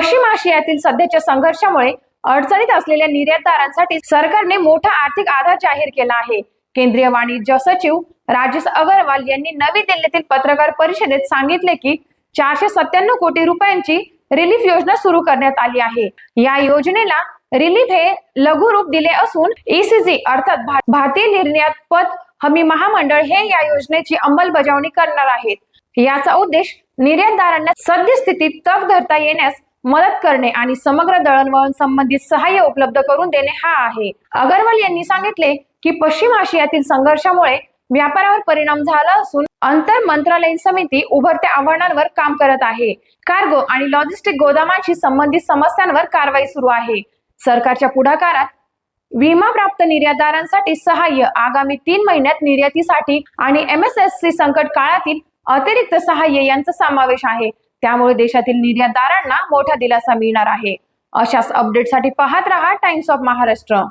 पश्चिम आशियातील सध्याच्या संघर्षामुळे अडचणीत असलेल्या निर्यातदारांसाठी सरकारने मोठा आर्थिक आधार जाहीर केला आहे। केंद्रीय वाणिज्य सचिव राजेश अग्रवाल यांनी नवी दिल्लीतील पत्रकार परिषदेत सांगितले की 497 कोटी रुपयांची रिलीफ योजना सुरू करण्यात आली आहे। या योजनेला रिलीफ हे लघु रूप दिले असून ECG अर्थात भारतीय निर्यात पत हमी महामंडळ हे या योजनेची अंमलबजावणी करणार आहेत। याचा उद्देश निर्यातदारांना सद्यस्थितीत तग धरता येण्यास मदत करणे आणि समग्र दळणवळण संबंधित सहाय्य उपलब्ध करून देणे हा आहे। अग्रवाल यांनी सांगितले की पश्चिम आशियातील संघर्षामुळे व्यापारावर परिणाम झाला असून आंतर मंत्रालयीन समिती उभरत्या आव्हानांवर काम करत आहे। कार्गो आणि लॉजिस्टिक गोदामांशी संबंधित समस्यांवर कारवाई सुरू आहे। सरकारच्या पुढाकारात विमा प्राप्त निर्यातदारांसाठी सहाय्य, आगामी 3 महिन्यात निर्यातीसाठी आणि MSSC संकट काळातील अतिरिक्त सहाय्य यांचा समावेश आहे। त्यामुळे देशातील निर्यातदारांना मोठा दिलासा मिळणार आहे। अशाच अपडेटसाठी पाहत रहा टाइम्स ऑफ महाराष्ट्र।